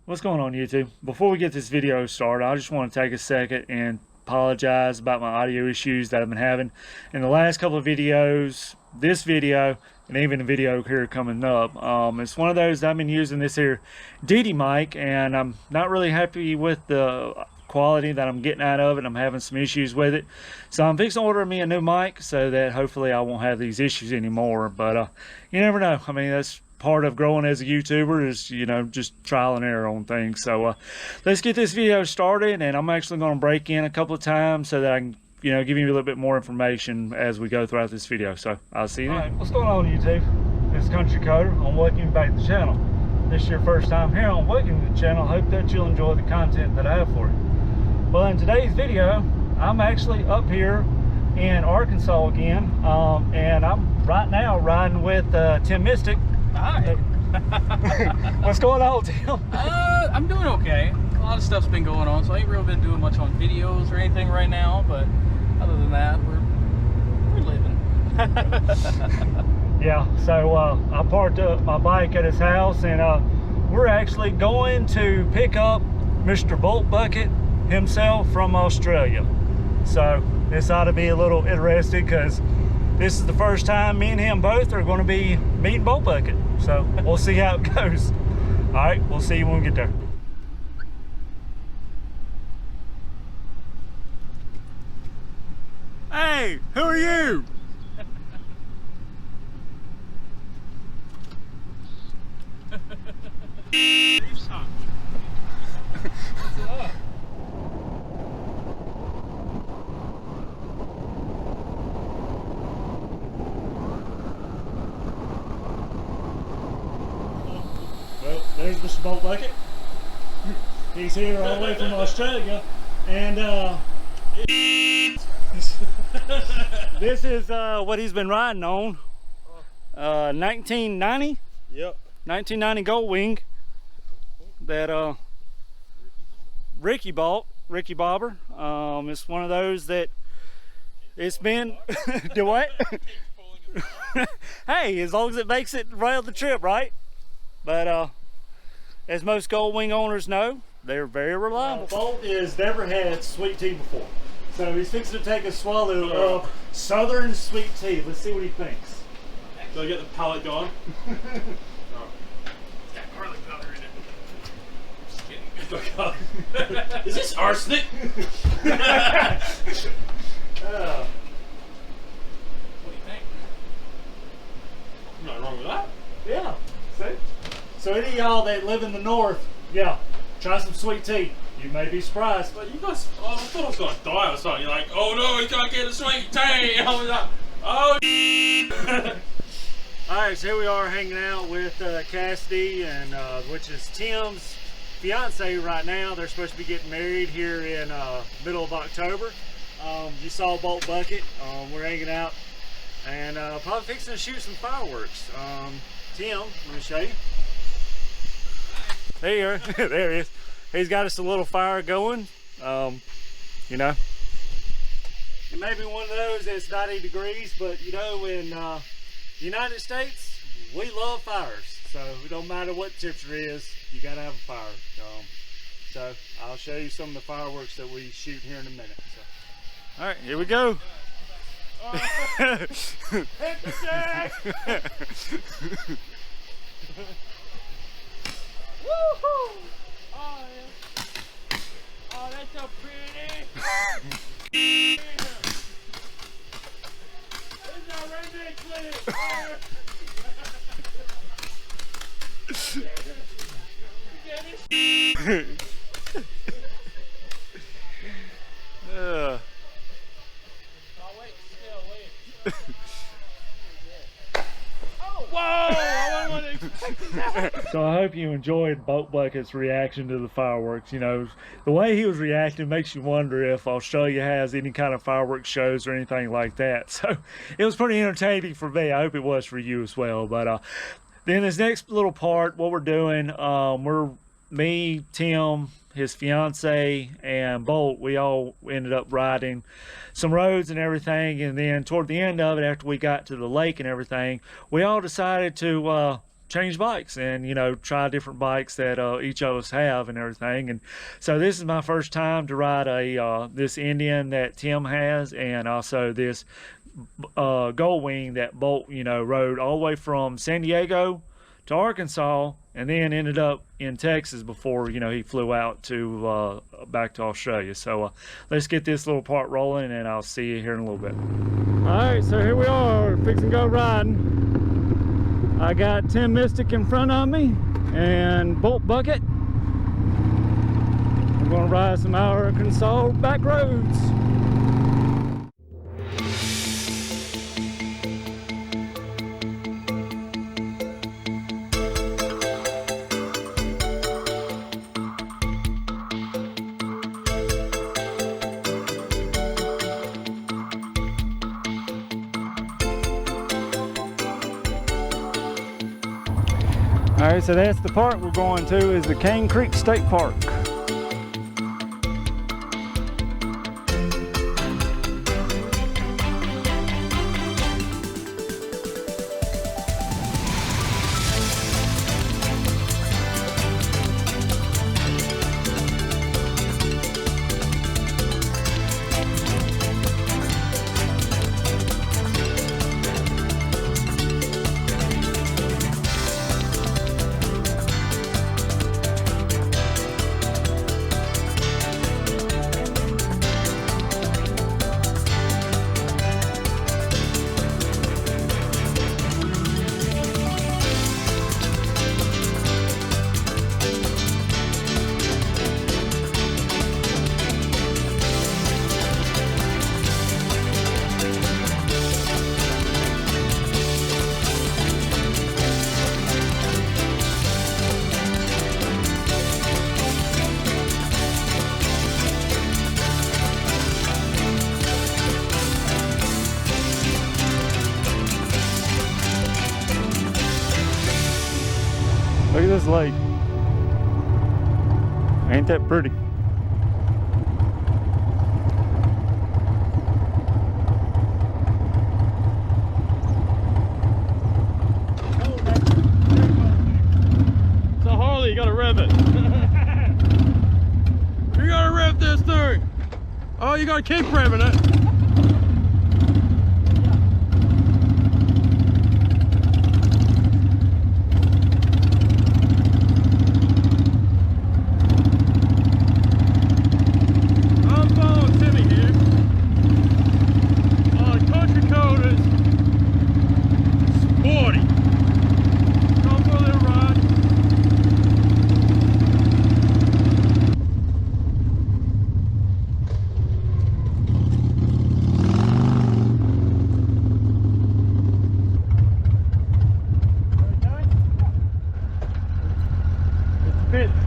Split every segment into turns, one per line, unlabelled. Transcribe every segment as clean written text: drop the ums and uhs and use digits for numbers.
What's going on, YouTube? Before we get this video started, I just want to take a second and apologize about my audio issues that I've been having in the last couple of videos, this video, and even a video here coming up. It's one of those that I've been using this here DD mic, and I'm not really happy with the quality that I'm getting out of it. I'm having some issues with it, so I'm fixing to order me a new mic so that hopefully I won't have these issues anymore. But you never know. I mean, that's part of growing as a YouTuber, is, you know, just trial and error on things. So let's get this video started, and I'm actually going to break in a couple of times so that I can, you know, give you a little bit more information as we go throughout this video. So I'll see you then. Alright, what's going on, YouTube? This is Country Coder. I'm welcoming you back to the channel. This is your first time here on welcoming to the channel. Hope that you'll enjoy the content that I have for you. Well, in today's video, I'm actually up here in Arkansas again, and I'm right now riding with Timystic.
Hi.
What's going on, Tim?
I'm doing okay. A lot of stuff's been going on, so I ain't really been doing much on videos or anything right now, but other than that, we're living.
Yeah, so I parked up my bike at his house, and we're actually going to pick up Mr. BoltBucket himself from Australia. So this ought to be a little interesting, because this is the first time me and him both are going to be meeting BoltBucket. So we'll see how it goes. All right, we'll see you when we get there. Hey, who are you?
What's up?
Well, there's Mr. BoltBucket. He's here all the way from Australia, and this is what he's been riding on. 1990.
Yep.
1990 Goldwing that Ricky bought, Ricky Bobber. It's one of those that it's been do what? Hey, as long as it makes it around the trip, right? But as most Goldwing owners know, they're very reliable. Bolt has never had sweet tea before, so he's fixing to take a swallow of Southern sweet tea. Let's see what he thinks.
Do I get the palate going?
It's got garlic powder in it. Just kidding.
Is this arsenic?
What do you think?
Nothing wrong with that.
Yeah, see? So any of y'all that live in the north, yeah, try some sweet tea. You may be surprised.
But you guys, I thought I was gonna die or something. You're like, oh no, he's gonna get a sweet tea. I was like, oh.
Alright, so here we are hanging out with Cassidy, and which is Tim's fiance right now. They're supposed to be getting married here in middle of October. You saw BoltBucket. We're hanging out and probably fixing to shoot some fireworks. Tim, let me show you. There you are. There he is. He's got us a little fire going. You know, it may be one of those that's 90 degrees, but you know, in United States, we love fires. So it don't matter what temperature is, you gotta have a fire. So I'll show you some of the fireworks that we shoot here in a minute. So, all right, here we go.
Hit the deck!
Woohoo! Oh, yeah. Oh, that's so pretty. It's our redneck clip. Oh, wait, still, wait. Oh, whoa! I wasn't expecting that.
So I hope you enjoyed BoltBucket's reaction to the fireworks. You know, the way he was reacting makes you wonder if Australia has any kind of fireworks shows or anything like that. So it was pretty entertaining for me. I hope it was for you as well. But then this next little part, what we're doing, me, Tim, his fiance, and Bolt, we all ended up riding some roads and everything. And then toward the end of it, after we got to the lake and everything, we all decided to change bikes and, you know, try different bikes that each of us have and everything. And so this is my first time to ride a this Indian that Tim has, and also this Goldwing that Bolt, you know, rode all the way from San Diego to Arkansas and then ended up in Texas before, you know, he flew out to back to Australia. So let's get this little part rolling and I'll see you here in a little bit. All right, so here we are fixing to go riding. I got Timystic in front of me and BoltBucket. We're gonna ride some Arkansas back roads. All right, so that's the park we're going to, is the Cane Creek State Park. Look at this lake. Ain't that pretty?
It's a Harley, you gotta rev it. You gotta rev this thing. Oh, you gotta keep revving it.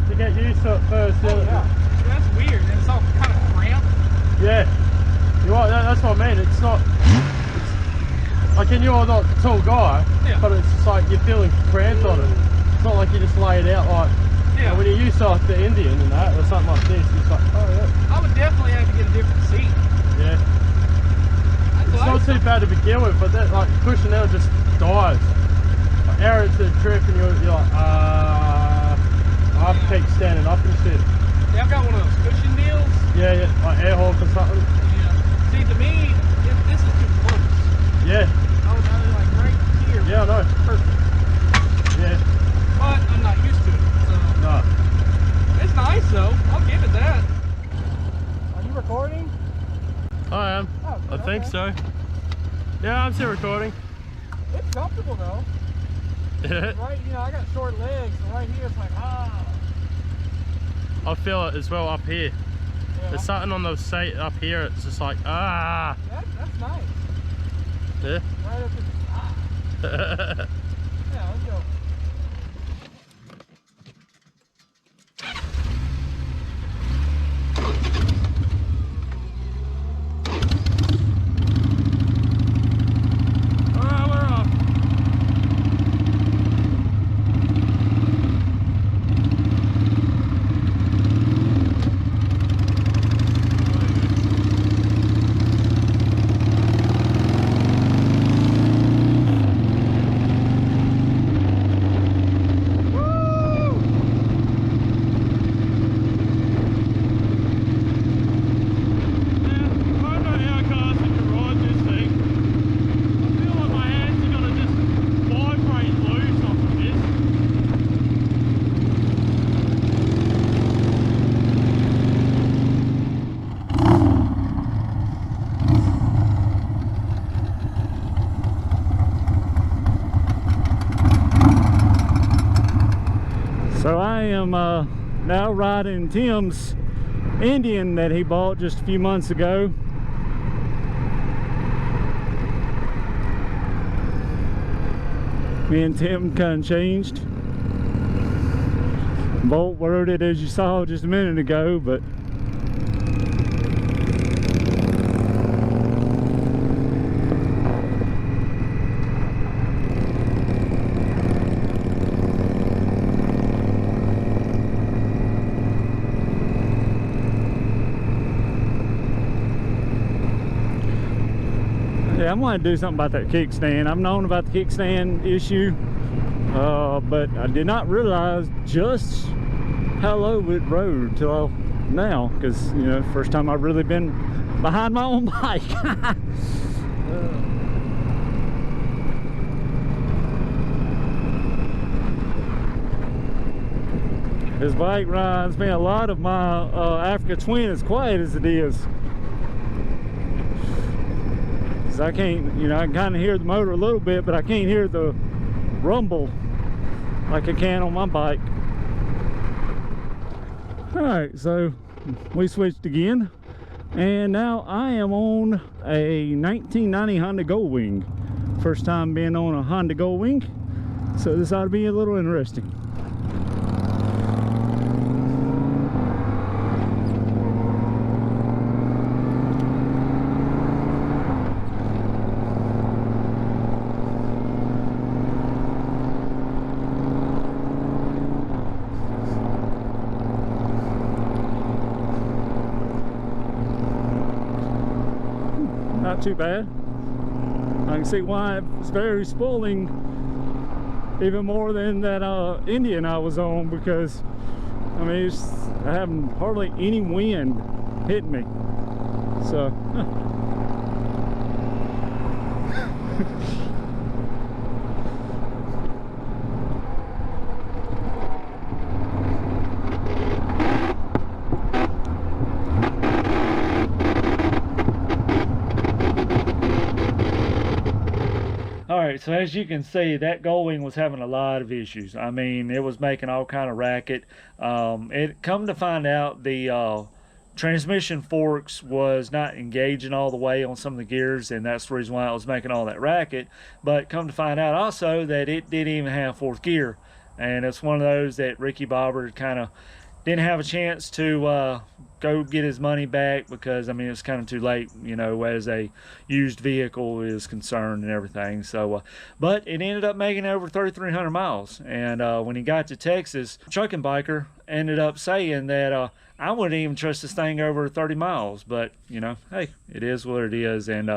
To get used to it first.
Oh, yeah. That's weird. It's all kind of cramped.
Yeah. You are, that's what I mean. It's not. It's, like, and you're not a tall guy,
yeah,
but it's just like you're feeling cramped on it. It's not like you just lay it out like.
Yeah.
When you're used to like the Indian and that, or something like this, it's like, oh yeah.
I would definitely have to get a different seat.
Yeah. It's not too bad to begin with, but that like pushing out just dies. Like, hour into the trip and you're like, I have to keep standing up and shit.
Yeah, I've got one of those cushion deals.
Yeah, like air hawk or something.
Yeah. See, to me, this is too close.
Yeah.
I was like right here.
Yeah, I know.
Perfect.
Yeah.
But I'm not used to it. So.
No.
It's nice though. I'll give it that. Are you recording?
I am.
Oh,
I think so. Yeah, I'm still recording.
It's comfortable though. Right, you know, I got short legs, so right here it's like,
I feel it as well up here.
Yeah.
There's something on the seat up here, it's just like,
That's nice.
Yeah.
Right up in, Yeah, let's go.
am now riding Tim's Indian that he bought just a few months ago. Me and Tim kind of changed. Bolt rode it as you saw just a minute ago, but yeah, I'm going to do something about that kickstand. I've known about the kickstand issue, but I did not realize just how low it rode till now, because, you know, first time I've really been behind my own bike. This bike reminds me a lot of my Africa Twin, as quiet as it is. I can't, you know, I can kind of hear the motor a little bit, but I can't hear the rumble like I can on my bike. Alright, so we switched again, and now I am on a 1990 Honda Goldwing. First time being on a Honda Goldwing, so this ought to be a little interesting. Not too bad. I can see why it's very spoiling, even more than that Indian I was on, because I mean I haven't hardly any wind hitting me. So Alright, so as you can see, that Goldwing was having a lot of issues. I mean, it was making all kind of racket. It come to find out the transmission forks was not engaging all the way on some of the gears, and that's the reason why it was making all that racket. But come to find out also that it didn't even have fourth gear, and it's one of those that Ricky Bobber kind of didn't have a chance to go get his money back, because I mean it's kind of too late, you know, as a used vehicle is concerned and everything. So but it ended up making over 3,300 miles, and when he got to Texas, trucking biker ended up saying that I wouldn't even trust this thing over 30 miles, but you know, hey, it is what it is. And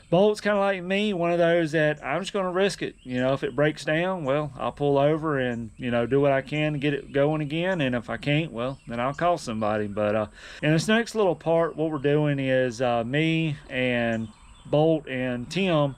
Bolt's kind of like me, one of those that I'm just going to risk it. You know, if it breaks down, well, I'll pull over and, you know, do what I can to get it going again. And if I can't, well, then I'll call somebody. But in this next little part, what we're doing is me and Bolt and Tim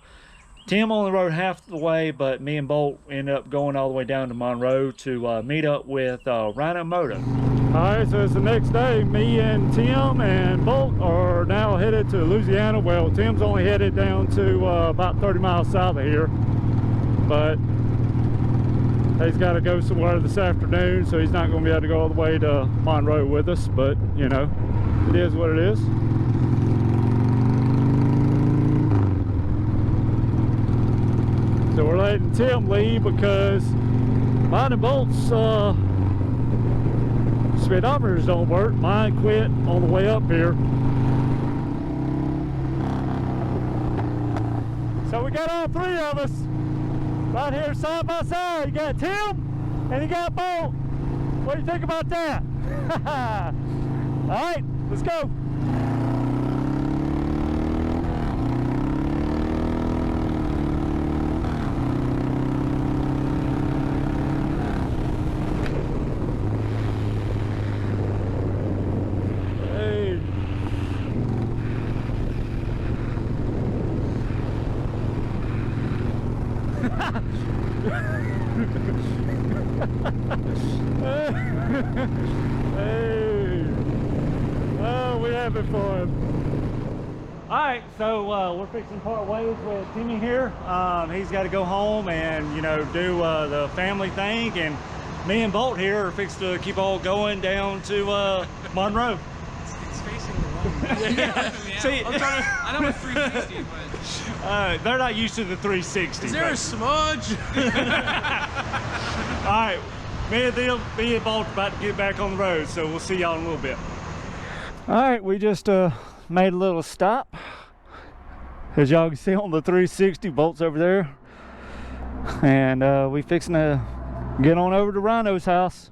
only rode half the way, but me and Bolt ended up going all the way down to Monroe to meet up with Ryano Moto. Alright, so it's the next day. Me and Tim and Bolt are now headed to Louisiana. Well, Tim's only headed down to about 30 miles south of here, but he's got to go somewhere this afternoon, so he's not going to be able to go all the way to Monroe with us. But you know, it is what it is. So we're letting Tim leave because mine and Bolt's speedometers don't work. Mine quit on the way up here. So we got all three of us right here side by side. You got Tim and you got Bolt. What do you think about that? All right, let's go. Hey, oh, we have it for him. All right, so we're fixing to part ways with Timmy here. He's got to go home and, you know, do the family thing, and me and Bolt here are fixed to keep on going down to Monroe.
It's facing the wrong way.
Yeah. See,
I know it's 360, but
they're not used to the 360.
is there a smudge?
All right, me and Bolt about to get back on the road, so we'll see y'all in a little bit. All right, we just made a little stop. As y'all can see on the 360, Bolt's over there. And we fixing to get on over to Ryano's house.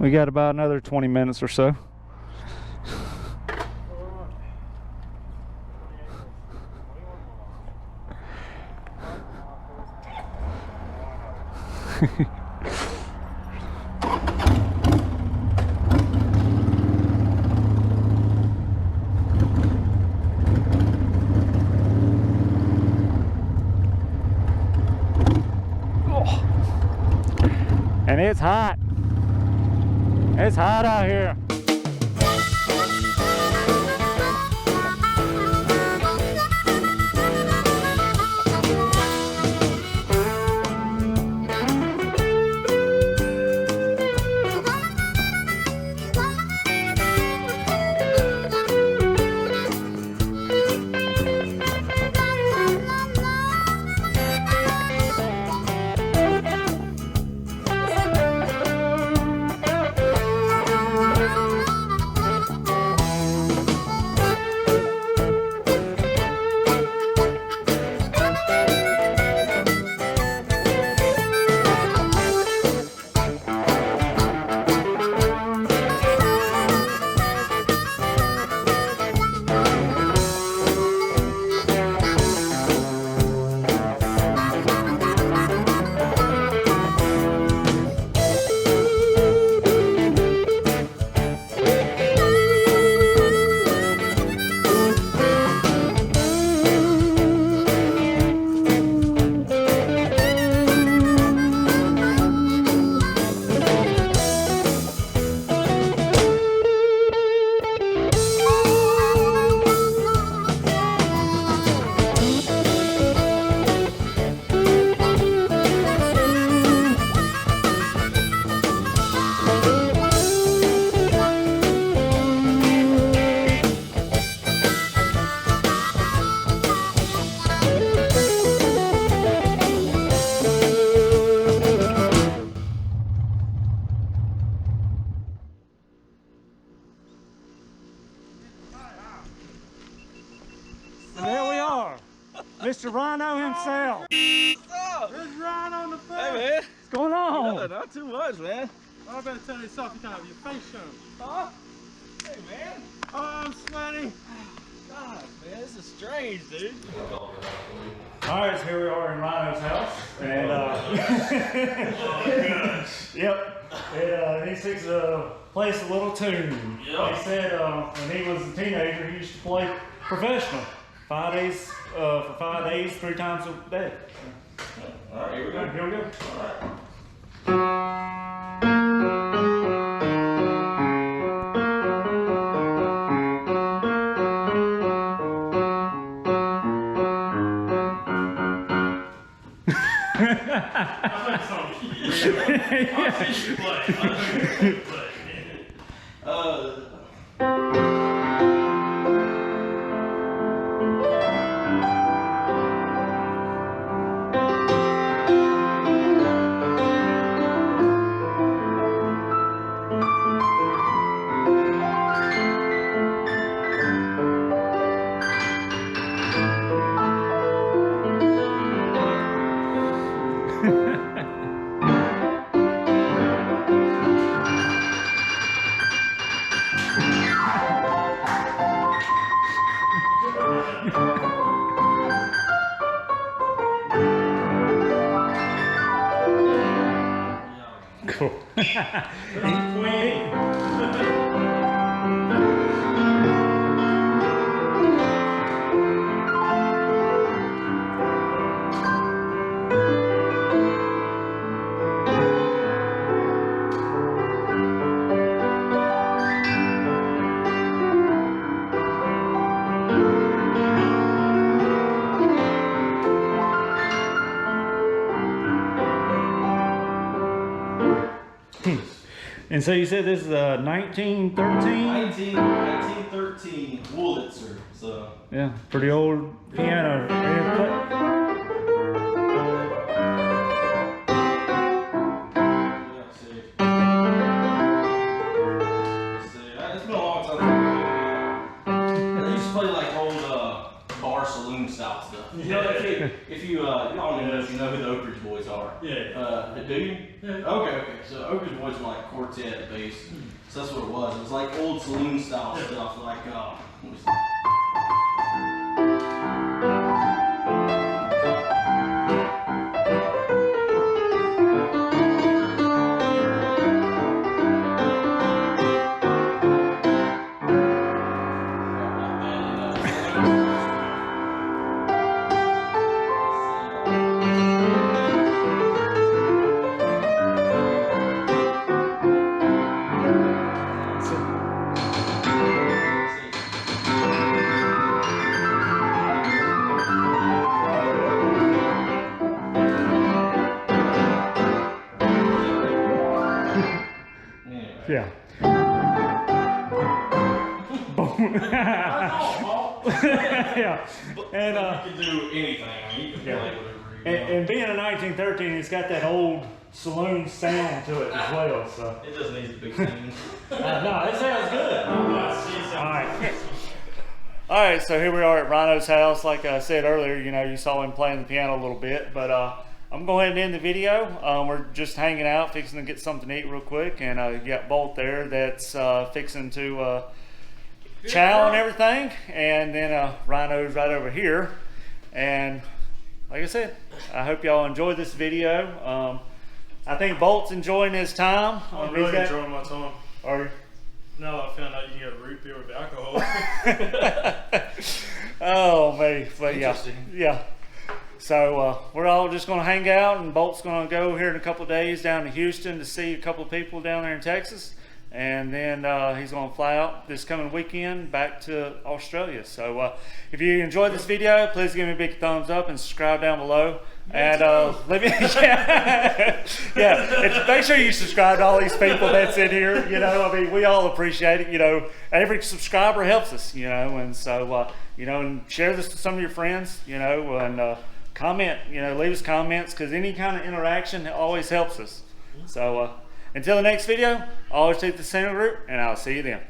We got about another 20 minutes or so. And it's hot. It's hot out here. And there we are, Mr. Ryano himself.
There's Ryan on the face.
Hey man,
What's going on?
yeah, not too much, man.
I better tell you something. You can have your face shown.
Huh? Hey man.
Oh, I'm sweaty.
God, man, this is strange, dude.
All right, so here we are in Ryano's house, and yep, and he fixed to play us a little tune.
Yep.
He said when he was a teenager, he used to play professional, 5 days for 5 days, 3 times a day.
All right, here we go.
Here we go.
All right. I'll see you play.
Cool. And so you said this is a 1913?
1913 Wurlitzer. So
Yeah, pretty old piano.
it's been a long time. They used to play like old bar saloon style stuff. You know, if you I don't even know if you know who the Oak Ridge Boys are.
Yeah.
Do you? Yeah. Okay. So Oak Ridge Boys were like quartet bass. So that's what it was. It was like old saloon style stuff, like what was that?
Yeah. Yeah. And
You can do anything. I mean, you can play whatever you want.
and being a 1913, it's got that old saloon sound to it as well. So
It just needs a big thing.
no, it sounds good. All right. All right, so here we are at Ryano's house. Like I said earlier, you know, you saw him playing the piano a little bit, but I'm going to end the video. We're just hanging out, fixing to get something to eat real quick, and you got Bolt there that's fixing to chow and everything, and then Ryano's right over here. And like I said, I hope y'all enjoyed this video. I think Bolt's enjoying his time.
I'm really enjoying my time.
Are you?
Now that I found out you can get a root beer with alcohol.
Oh man, but yeah. So we're all just going to hang out, and Bolt's going to go here in a couple of days down to Houston to see a couple of people down there in Texas, and then he's going to fly out this coming weekend back to Australia. So if you enjoyed this video, please give me a big thumbs up and subscribe down below. And let me, and make sure you subscribe to all these people that's in here. You know, I mean, we all appreciate it. You know, every subscriber helps us. You know, and so you know, and share this with some of your friends. You know, and comment. You know, leave us comments, because any kind of interaction always helps us. So until the next video, always take the center route, and I'll see you then.